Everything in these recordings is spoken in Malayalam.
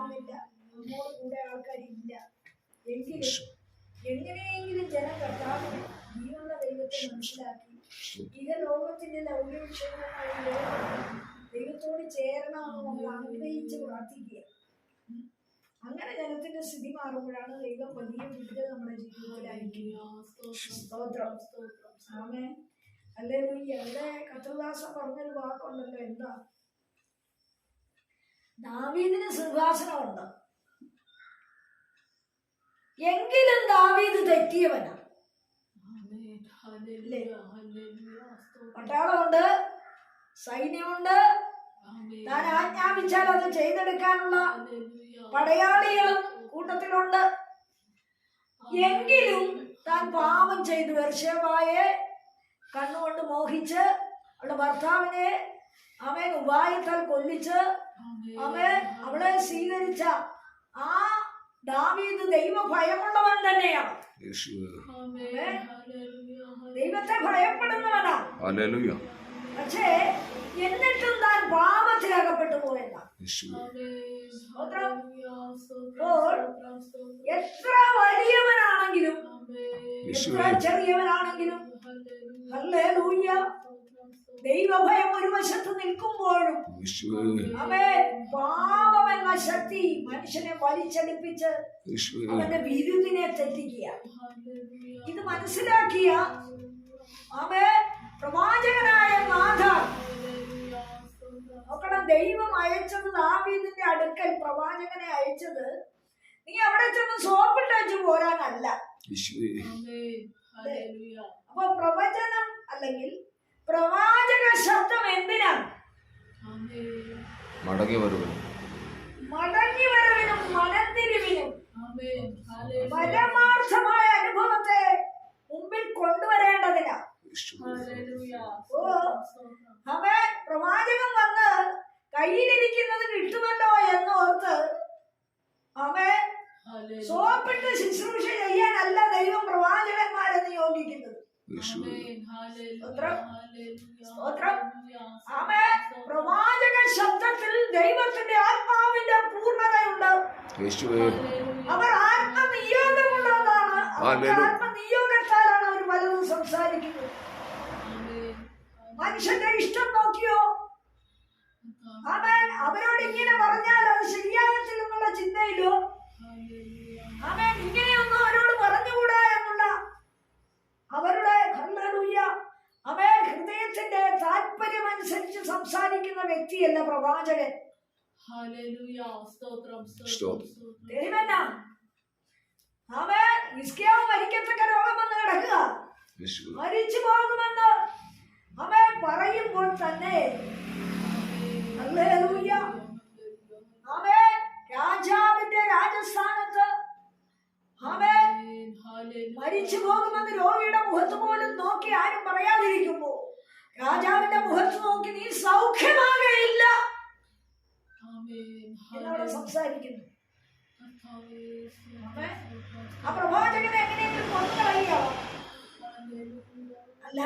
കാണുന്നില്ല, നമ്മോട് കൂടെ ആൾക്കാരില്ല. എങ്കിലും എങ്ങനെയെങ്കിലും ജനം കർത്താവിനെ ജീവനുള്ള ദൈവത്തെ മനസ്സിലാക്കി ഇത് ലോകത്തിന്റെ ലൗകികമായ ദൈവത്തോട് ചേരണമെന്ന് നമ്മൾ ആഗ്രഹിച്ച് പ്രാർത്ഥിക്കുക. അങ്ങനെ ജനത്തിന്റെ സ്ഥിതി മാറുമ്പോഴാണ് ദൈവം വലിയ വിടുതൽ നമ്മുടെ ജീവിതത്തിലായിരിക്കും. സ്തോത്രം. ആമേൻ. ഹല്ലേലൂയ. അവിടെ കർത്തൃദാസൻ പറഞ്ഞൊരു വാക്കുണ്ടല്ലോ, എന്താ? ദാവീദിന് സിംഹാസനമുണ്ട്, എങ്കിലും ദാവീദ് തെറ്റിയവനാ. പട്ടാളമുണ്ട്, സൈന്യമുണ്ട്, താൻ ആജ്ഞാപിച്ചാൽ അത് ചെയ്തെടുക്കാനുള്ള പടയാളികളും കൂട്ടത്തിലുണ്ട്. എങ്കിലും താൻ പാപം ചെയ്തു ബത്ശേബയെ കണ്ണുകൊണ്ട് മോഹിച്ച് അവളുടെ ഭർത്താവിനെ അവൻ ഉപായത്താൽ കൊല്ലിച്ച് അവളെ സ്വീകരിച്ച ആ ദാവീദ് ദൈവ ഭയമുള്ളവൻ തന്നെയാണ്. ദൈവത്തെ ഭയപ്പെടുന്നവനാണ്. പക്ഷേ എന്നിട്ടും താൻ പാപത്തിലകപ്പെട്ടു പോയെന്നാ. എത്ര വലിയവനാണെങ്കിലും എത്ര ചെറിയവനാണെങ്കിലും ഹല്ലേലൂയ, ദൈവഭയം ഒരു വശത്ത് നിൽക്കുമ്പോഴും പാപം എന്ന ശക്തി മനുഷ്യനെ വലിച്ചടിപ്പിച്ച് അവന്റെ വിരുദിനെ തെറ്റിക്കുക. ഇത് മനസ്സിലാക്കിയ പ്രവാചകനായ നാഥാൻ നോക്കണം, ദൈവം അയച്ചത് ദാവീദിന്റെ അടുക്കൽ പ്രവാചകനെ അയച്ചത് നീ അവിടെ ചെന്ന് സോപ്പിട്ടു പോരാനല്ല. അപ്പൊ പ്രവചനം അല്ലെങ്കിൽ പ്രവാചക ശബ്ദം എന്തിനാണ്? മടങ്ങി വരവിനും മനംതിരിവിനും പരമാർത്ഥമായ അനുഭവത്തെ മുമ്പിൽ കൊണ്ടുവരേണ്ടതിനാ. പ്രവാചകൻ വന്ന് കയ്യിലിരിക്കുന്നത് കിട്ടുമല്ലോ എന്നോർത്ത് സോപ്പിട്ട് ശുശ്രൂഷ ചെയ്യാനല്ല ദൈവം പ്രവാചകന്മാരെ നിയോഗിക്കുന്നത്. പ്രവാചക ശബ്ദത്തിൽ ദൈവത്തിന്റെ ആത്മാവിന്റെ പൂർണ്ണതയുണ്ട്. അവർ ആത്മനിയോഗമുള്ളതാണ്. ആത്മനിയോഗത്താലാണ് അവർ പലതും സംസാരിക്കുന്നത്. മനുഷ്യന്റെ ഇഷ്ടം നോക്കിയോ അവരോട് ഇങ്ങനെ പറഞ്ഞാൽ അത് ശരിയാകത്തില്ലെന്നുള്ള ചിന്തയിലോ ഇങ്ങനെയൊന്നും അവരോട് പറഞ്ഞുകൂടാ എന്നുള്ള അവരുടെ ഹൃദയത്തിന്റെ താല്പര്യമനുസരിച്ച് സംസാരിക്കുന്ന വ്യക്തിയല്ല പ്രവാചകൻ. ഹിസ്കിയാവ് മരിക്കത്തക്ക രോഗം വന്ന് കിടക്കുക, മരിച്ചു പോകുമെന്ന് അവൻ പറയുമ്പോൾ തന്നെ രാജാവിന്റെ രാജസ്ഥാനത്ത് മരിച്ചു പോകുമെന്ന് രോഗിയുടെ മുഖത്ത് പോലും നോക്കി ആരും പറയാതിരിക്കുമ്പോ രാജാവിന്റെ മുഖത്ത് നോക്കി നീ സൗഖ്യമാകയില്ല എന്നവിടെ സംസാരിക്കുന്നു. ആ പ്രവാചകനെ എങ്ങനെയെങ്കിലും കൊന്നുകളയോ? അല്ല,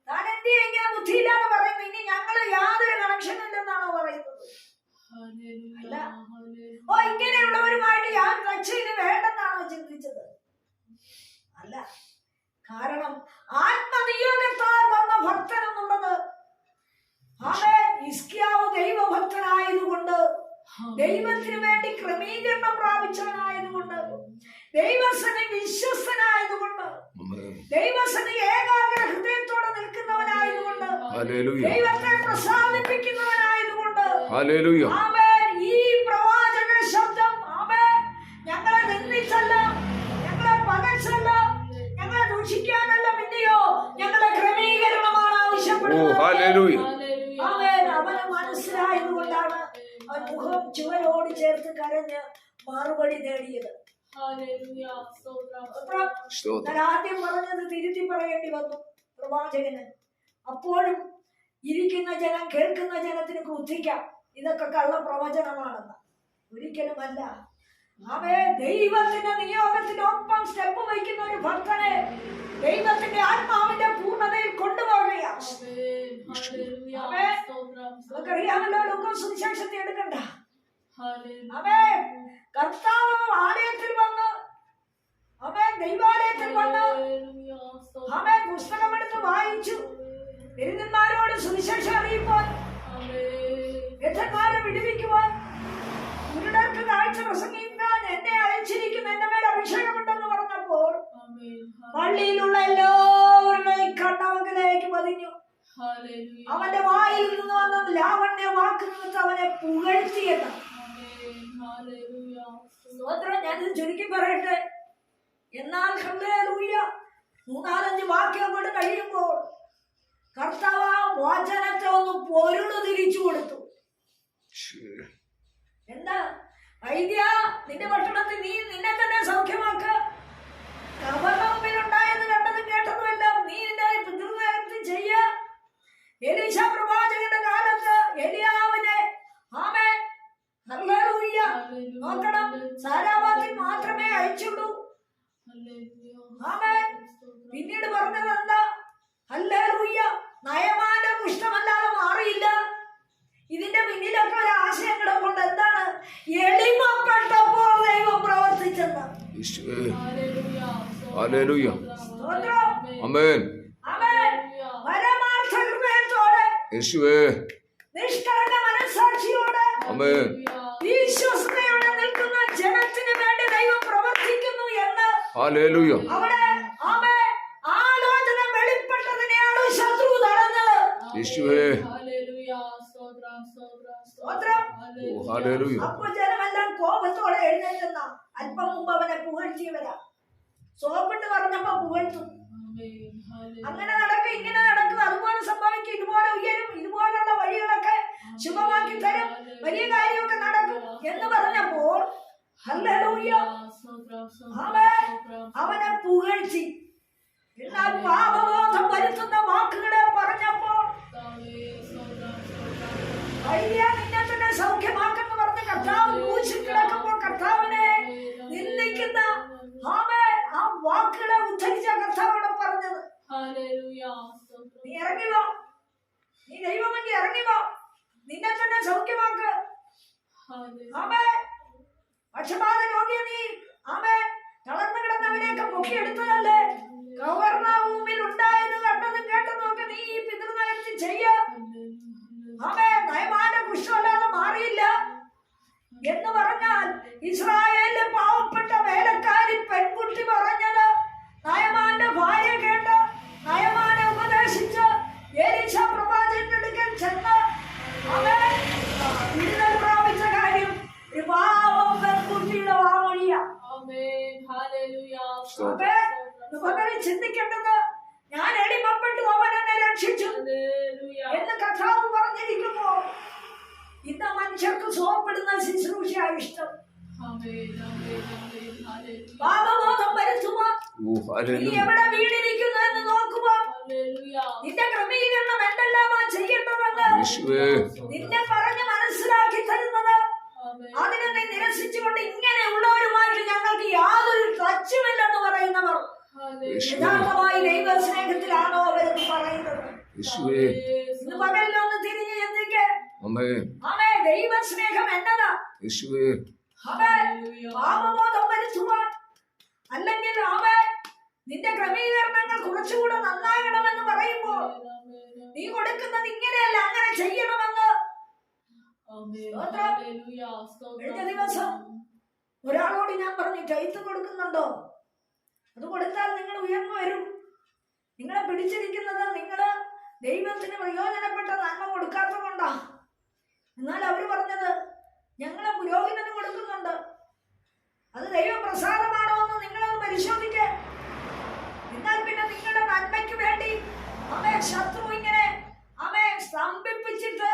താൻ എന്ത് ഇങ്ങനെ ബുദ്ധിയില്ലാതെ പറയുന്നു, ഇനി ഞങ്ങള് യാതൊരു കണക്ഷൻ ഇല്ലെന്നാണോ പറയുന്നത്? അല്ല, ഇങ്ങനെയുള്ളവരുമായിട്ട് യാതൊരു രക്ഷയിന് വേണ്ടെന്നാണോ ചിന്തിച്ചത്? അല്ല, കാരണം ആത്മനിയോഗത്താൽ വന്ന ഭക്തൻ എന്നുള്ളത് ഹിസ്കിയാവ് ദൈവഭക്തനായതുകൊണ്ട്, ദൈവത്തിന് വേണ്ടി ക്രമീകരണം പ്രാപിച്ചവനായതുകൊണ്ട്, ദൈവസനെ വിശ്വസ്തനായതുകൊണ്ട്, ദൈവസനെ ഏകാഗ്ര ഹൃദയത്തോടെ നിൽക്കുന്നവനായതുകൊണ്ട്, ദൈവത്തെ പ്രസാദിപ്പിക്കുന്നവനായതുകൊണ്ട് ഈ പ്രവാചക ശബ്ദം ഞങ്ങളെ നിന്ദിച്ചല്ല, ഞങ്ങളെ പകച്ചല്ല, ഞങ്ങളെ ദൂഷിക്കാനല്ല, പിന്നെയോ ഞങ്ങളെ ക്രമീകരണമാണ് ആവശ്യപ്പെടുന്നത്. അവന് മനസ്സിലായതുകൊണ്ടാണ് അവൻ മുഖം ചുവരോട് ചേർത്ത് കരഞ്ഞ് മറുപടി നേടിയത്. ആദ്യം പറഞ്ഞത് തിരുത്തി പറയേണ്ടി വന്നു പ്രവാചകന്. അപ്പോഴും ഇരിക്കുന്ന ജനം, കേൾക്കുന്ന ജനത്തിന് ക്രുദ്ധിക്കാം, ഇതൊക്കെ കള്ളപ്രവചനമാണെന്ന്. ഒരിക്കലുമല്ല. ദൈവത്തിന്റെ നിയോഗത്തിനൊപ്പം സ്റ്റെപ്പ് വയ്ക്കുന്ന ഒരു ഭക്തനെ ദൈവത്തിന്റെ ആത്മാവിന്റെ പൂർണ്ണതയിൽ കൊണ്ടുപോവുകയാണ്. നമുക്കറിയാമല്ലോ, ലൂക്കോസ് സുവിശേഷത്തെ എടുക്കണ്ട, ആമേൻ. കർത്താവ് ആലയത്തിൽ വന്ന്, ആമേൻ, ദൈവാലയത്തിൽ വന്ന്, ആമേൻ, പുസ്തകമെടുത്ത് വായിച്ചു. ദരിദ്രന്മാരോട് സുവിശേഷം അറിയിപ്പാൻ, ബദ്ധന്മാരെ വിടുവിക്കുവാൻ, കുരുടർക്ക് കാഴ്ച പ്രസംഗിക്കാൻ എന്നെ അയച്ചിരിക്കുന്ന, എന്റെ മേൽ അഭിഷേകമുണ്ടെന്ന് പറഞ്ഞപ്പോൾ പള്ളിയിലുള്ള എല്ലാവരുടെയും കണ്ണവങ്കിലേക്ക് പതിഞ്ഞു. അവന്റെ വായിൽ നിന്ന് വന്ന ലാവണ്യ വാക്ക് നിമിത്തം അവനെ പുകഴ്ത്തിയത്. സ്തോത്രം. ഞാനിത് ചുരുക്കി പറയട്ടെ. എന്നാൽ ഹല്ലേലൂയ 3-4 വാക്യം കൊണ്ട് കഴിയുമ്പോൾ കർത്താവ് ആ വചനത്തെ ഒന്ന് പൊരുള് തിരിച്ചു കൊടുത്തു. എന്താ? വൈദ്യ, നിന്റെ ഭക്ഷണത്തിൽ നീ നിന്നെ തന്നെ സൗഖ്യമാക്ക. കവർണമുണ്ടായെന്ന് കണ്ടതും കേട്ടതുമെല്ലാം നീ നിന്റെ പിതൃനേരത്തിൽ ചെയ്യ. എലീശ പ്രവാചകന്റെ കാലത്ത് എലിയാവിനെ, ആമേൻ, ഹല്ലേലൂയ, നോക്കണം, സാരാഭാത്തിൽ മാത്രമേ അയച്ചുള്ളൂ. ആമേൻ. പിന്നീട് പറഞ്ഞത് എന്താ? ഹല്ലേലൂയ, നയമാന്റെ കുഷ്ഠമല്ലാതെ മാറിയില്ല. ഇതിന്റെ പിന്നിലൊക്കെ ഒരു ആശയം കിടപ്പുണ്ട്. എന്താണ്? എളിമപ്പെട്ടപ്പോൾ ദൈവം പ്രവർത്തിച്ചത്. പരമാർത്ഥ ഹൃദയത്തോടെ, നിഷ്കളങ്ക മനസ്സാക്ഷിയോടെ, വിശ്വസ്തയോടെ നിൽക്കുന്ന ജനത്തിന് വേണ്ടി ദൈവം പ്രവർത്തിക്കുന്നു എന്ന് അവിടെ ആലോചന വെളിപ്പെട്ടതിനെയാണ് ശത്രു തടഞ്ഞത്. അപ്പൊ ജനമെല്ലാം കോപത്തോടെ എഴുന്നേറ്റുന്ന. അല്പം മുമ്പ് അവനെ പുകഴ്ത്തിയവരാ. സോപ്പിട്ട് പറഞ്ഞപ്പോ പുകഴ്ത്തും. അങ്ങനെ നടക്കും, ഇങ്ങനെ നടക്കും, അതുപോലെ സംഭവിക്കും, ഇതുപോലെ ഉയരും, ഇതുപോലുള്ള വഴികളൊക്കെ ശുഭമാക്കി തരും, വലിയ കാര്യമൊക്കെ നടക്കും എന്ന് പറഞ്ഞപ്പോൾ ഹല്ലേലൂയ, അവനെ പുകഴ്ത്തി. എന്നാൽ പാപബോധം വരുത്തുന്ന വാക്കുകളെ പറഞ്ഞപ്പോൾ വൈദ്യ, നിന്നെ തന്നെ സൗഖ്യമാക്കെന്ന് പറഞ്ഞ് കർത്താവ് ക്രൂശിൽ കിടക്കുമ്പോൾ കർത്താവിനെ നിന്ദിക്കുന്ന ആ വാക്കുകളെ ഉദ്ധരിച്ച കർത്താവോട് പറഞ്ഞത്, നീ ഇറങ്ങി വാ, നീ ദൈവമെങ്കിൽ ഇറങ്ങി വാ, നിന്നെ തന്നെ സൗഖ്യമാക്ക്. പക്ഷപാത രോഗിയെ നീ, തളർന്നു കിടന്നവരെയൊക്കെ പൊക്കിയെടുത്തതല്ലേ? കവർണാവൂമിൽ ഉണ്ടായത് കണ്ടതും കേട്ടതും ഒക്കെ നീ ഈ പിതൃനേരത്തിൽ ചെയ്യ. നയമാന്റെ കുഷ്ഠമല്ലാതെ മാറിയില്ല എന്ന് പറഞ്ഞാൽ ഇസ്രായേലിലെ പാവപ്പെട്ട വേലക്കാരി പെൺകുട്ടി പറഞ്ഞത് നയമാന്റെ ഭാര്യ കേട്ട് നയമാനെ ഉപദേശിച്ച് എലീശ പ്രവാചകന്റെ അടുക്കൽ ചെന്ന് വിടുതൽ പ്രാപിച്ച കാര്യം ഒരു പാവം പെൺകുട്ടിയുടെ വാമൊഴിയാ. ചിന്തിക്കേണ്ടത്, ഞാൻ എളിമപ്പെട്ടു, അവൻ എന്നെ രക്ഷിച്ചു എന്ന് കർത്താവ് പറഞ്ഞിരിക്കുമ്പോ ഇന്ന് മനുഷ്യർക്ക് സുഖപ്പെടുന്ന ശുശ്രൂഷയാ ഇഷ്ടം. പാപബോധം വരുത്തുവാൻ നീ എവിടെ വീണിരിക്കുന്നു എന്ന് നോക്കുക. നിന്റെ ക്രമീകരണം എന്തെല്ലാമാ ചെയ്യേണ്ടതെന്ന് നിന്നെ പറഞ്ഞ് മനസ്സിലാക്കി തരുന്നത്. അതിനെ നീ നിരസിച്ചുകൊണ്ട് ഇങ്ങനെയുള്ളവരുമായിട്ട് ഞങ്ങൾക്ക് യാതൊരു ടച്ചുമില്ലെന്ന് പറയുന്നവർ യഥാർത്ഥമായി ദൈവ സ്നേഹത്തിലാണോ അവരെന്ന് പറയുന്നത്? ഇന്ന് പകലിലൊന്ന് തിരിഞ്ഞ് ചിന്തിക്ക്. ദൈവ സ്നേഹം എന്നതാ? പാപബോധം വരുത്തുവാൻ, അല്ലെങ്കിൽ നിന്റെ ക്രമീകരണങ്ങൾ കുറച്ചുകൂടെ നന്നാകണമെന്ന് പറയുമ്പോൾ നീ കൊടുക്കുന്നത് ഇങ്ങനെയല്ല, അങ്ങനെ ചെയ്യണമെന്ന്. കഴിഞ്ഞ ദിവസം ഒരാളോട് ഞാൻ പറഞ്ഞു, ടൈത്ത് കൊടുക്കുന്നുണ്ടോ? അത് കൊടുത്താൽ നിങ്ങൾ ഉയർന്നു വരും. നിങ്ങളെ പിടിച്ചിരിക്കുന്നത് നിങ്ങള് ദൈവത്തിന് പ്രയോജനപ്പെട്ട നന്മ കൊടുക്കാത്തത് കൊണ്ടാ. എന്നാൽ അവര് പറഞ്ഞത്, ഞങ്ങളെ പുരോഹിതന് കൊടുക്കുന്നുണ്ട്, അത് ദൈവപ്രസാദമാണോ എന്ന് നിങ്ങളത് പരിശോധിക്ക. എന്നാൽ പിന്നെ നിങ്ങളുടെ നന്മയ്ക്ക് വേണ്ടി ശത്രു ഇങ്ങനെ സ്തംഭിപ്പിച്ചിട്ട്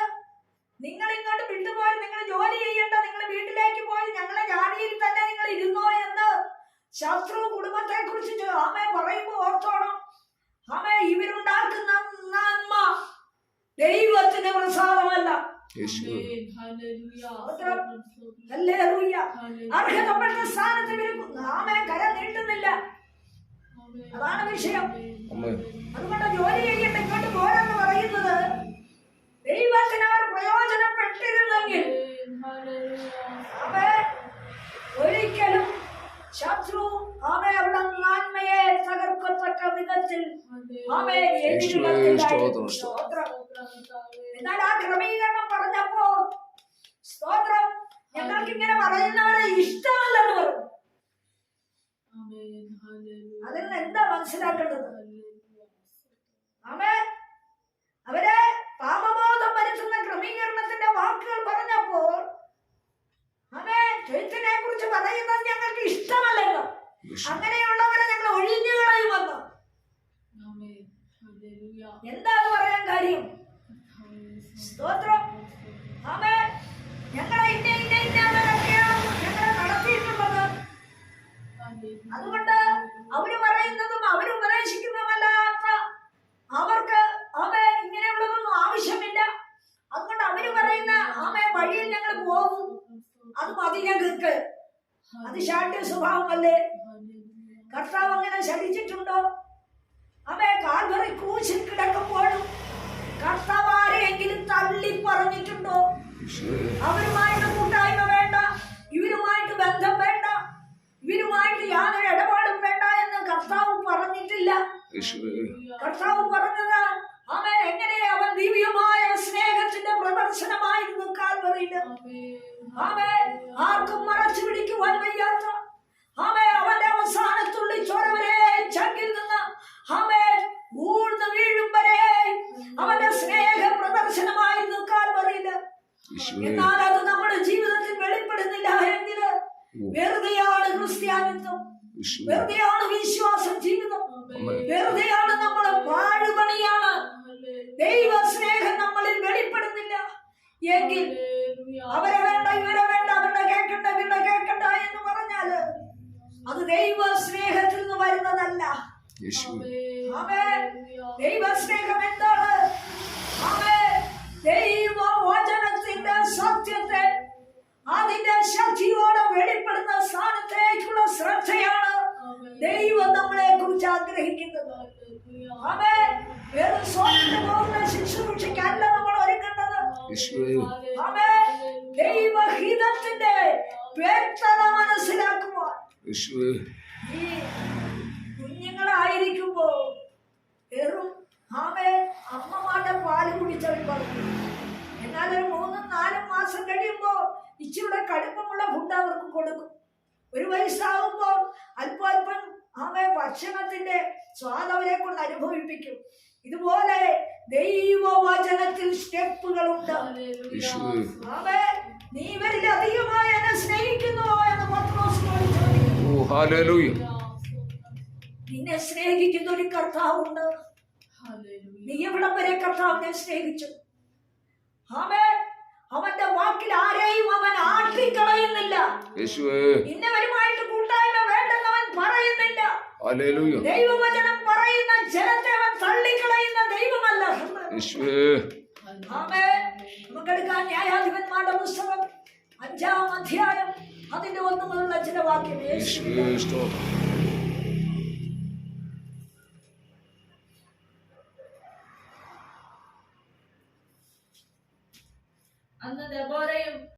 നിങ്ങൾ ഇങ്ങോട്ട് വിട്ടുപോയി, നിങ്ങൾ ജോലി ചെയ്യേണ്ട, നിങ്ങൾ വീട്ടിലേക്ക് പോയി ഞങ്ങളെ ജാതിയിൽ തന്നെ നിങ്ങൾ ഇരുന്നോ എന്ന് ശത്രു കുടുംബത്തെ കുറിച്ച് പറയുമ്പോ ഓർത്തോണം. ഇവരുണ്ടാക്കുന്ന നന്മ ദൈവത്തിന് പ്രസാദമല്ല. അർഹതപ്പെട്ട സ്ഥാനത്ത് കര നീട്ടുന്നില്ല. അതാണ് വിഷയം. അതുകൊണ്ട് ജോലി ചെയ്യേണ്ട ഇങ്ങോട്ട് പോരെന്ന് പറയുന്നത് ദൈവത്തിന് അവർ പ്രയോജനപ്പെട്ടിരുന്നെങ്കിൽ ജീവിതത്തിൽ ആമേൻ എഴുതിയിടത്തില്ലായിരുന്നു. സ്തോത്രം. എന്നാൽ ആ ക്രമീകരണം പറഞ്ഞപ്പോ സ്തോത്രം, ഞങ്ങൾക്ക് ഇങ്ങനെ പറയുന്നവരെ ഇഷ്ടമല്ലെന്ന് പറഞ്ഞു. അതിൽ നിന്ന് എന്താ മനസ്സിലാക്കേണ്ടത്? ആമേൻ. അവരെ പാപബോധം വരുത്തുന്ന ക്രമീകരണത്തിന്റെ വാക്കുകൾ പറഞ്ഞപ്പോൾ എഴുത്തിനെ കുറിച്ച് പറയുന്നത് ഞങ്ങൾക്ക് ഇഷ്ടമല്ലല്ലോ, അങ്ങനെയുള്ളവരെ ഞങ്ങൾ ഒഴിഞ്ഞു കളയുമെന്ന്. എന്താണ് പറയാൻ കാര്യം? സ്തോത്രം. ആമേൻ. ഞങ്ങളെ ഇന്നവരൊക്കെയാണ് ഞങ്ങളെ നടത്തിയിട്ടുള്ളത്. അതുകൊണ്ട് അവര് പറയുന്നതും അവര് ഉപദേശിക്കുന്നതല്ലാത്ത അവർക്ക് ആമേൻ ഇങ്ങനെയുള്ളതൊന്നും ആവശ്യമില്ല. അതുകൊണ്ട് അവര് പറയുന്ന ആമേൻ വഴിയിൽ ഞങ്ങൾ പോകും. അത് മതി ഞങ്ങൾക്ക്. അത് ശാഠ്യ സ്വഭാവമല്ലേ? കർത്താവ് അങ്ങനെ ശഠിച്ചിട്ടുണ്ടോ? ആമേൻ. കാൽവറി ക്രൂശിൽ കിടക്കുമ്പോഴും കർത്താവ് ആരെയെങ്കിലും തള്ളി പറഞ്ഞിട്ടുണ്ടോ? അവരുമായിട്ട് കൂട്ടായ്മ വേണ്ട, ഇവരുമായിട്ട് ബന്ധം വേണ്ട, ഇവരുമായിട്ട് യാതൊരു ഇടപാടും വേണ്ട എന്ന് കർത്താവ് പറഞ്ഞിട്ടില്ല. കർത്താവ് പറഞ്ഞത് ആമേൻ എങ്ങനെയാ? അവൻ ദിവ്യമായ സ്നേഹത്തിന്റെ പ്രദർശനമായിരുന്നു കാൽവറിയിൽ. ആമേൻ. ആർക്കും മറച്ചു പിടിക്കുവാൻ വയ്യാത്ത ആമേൻ അവന്റെ അവസാനത്തുള്ളി ചോര വരെ ചങ്കിൽ നിന്ന് ആമേൻ ഊർന്ന് വീഴും വരെ അവന്റെ സ്നേഹ പ്രദർശനമായിരുന്നു കാൽവറിയിൽ. എന്നാൽ അത് നമ്മുടെ ജീവിതത്തിൽ വെളിപ്പെടുന്നില്ല എങ്കിൽ വെറുതെയാണ് ക്രിസ്ത്യാനിത്വം, വെറുതെയാണ് വിശ്വാസം ജീവിതം, വെറുതെയാണ് നമ്മൾ പാഴുപണിയാണ്. ദൈവ സ്നേഹം നമ്മളിൽ വെളിപ്പെടുന്നില്ല എങ്കിൽ അവരെ വേണ്ട, ഇവരെ വേണ്ട, അവരുടെ കേൾക്കണ്ട, ഇവരുടെ കേൾക്കണ്ട എന്ന് പറഞ്ഞാല് അത് ദൈവ സ്നേഹത്തിൽ നിന്ന് വരുന്നതല്ല. ദൈവ സ്നേഹം എന്താണ്? ദൈവ വചനത്തിന്റെ സത്യത്തെ അതിന്റെ ശക്തിയോടെ വെളിപ്പെടുന്ന സ്ഥാനത്തേക്കുള്ള ശ്രദ്ധയാണ് ദൈവം നമ്മളെ കുറിച്ച് ആഗ്രഹിക്കുന്നത്. വെറും സ്വാതന്ത്ര്യപൂർണ്ണ ശുശ്രൂഷയ്ക്കല്ല നമ്മൾ ഒരുക്കേണ്ടത്. ദൈവഹിതത്തിന്റെ വ്യക്തത മനസ്സിലാക്കുവാൻ ഈ കുഞ്ഞുങ്ങളായിരിക്കുമ്പോ വെറും അമ്മമാരുടെ പാല് കുടിച്ചവർ പറഞ്ഞു. എന്നാൽ ഒരു 3-4 മാസം കഴിയുമ്പോ ഇച്ചിരി കടുപ്പമുള്ള ഫുഡ് അവർക്ക് കൊടുക്കും. 1 വയസ്സാകുമ്പോ അല്പം ഭക്ഷണത്തിന്റെ സ്വാദ് അവരെ കൊണ്ട് അനുഭവിപ്പിക്കും. ഇതുപോലെ ദൈവവചനത്തിൽ സ്റ്റെപ്പുകളുണ്ട്. നീ ഇവരിൽ അധികമായി എന്നെ സ്നേഹിക്കുന്നുവോ എന്ന് പത്രോസിനോട് ചോദിക്കുന്നു. നിന്നെ സ്നേഹിക്കുന്ന ഒരു കർത്താവുണ്ട്. നീ എവിടം വരെ കർത്താവിനെ സ്നേഹിച്ചു? അവന്റെ വാക്കിൽ ആരെയും അവൻ ആട്ടിക്കളയുന്നില്ല. ഇന്നവരുമായിട്ട് കൂട്ടായ്മ വേണ്ടെന്ന് അവൻ പറയുന്നില്ല. ദൈവവചനം പറയുന്ന ജനത്തെ അവൻ തള്ളിക്കളയുന്ന ദൈവമല്ല. നമുക്കെടുക്കാൻ ന്യായാധിപന്മാരുടെ പുസ്തകം 5-ാം അധ്യായം അതിന്റെ 1 മുതലുള്ള ചില വാക്യം.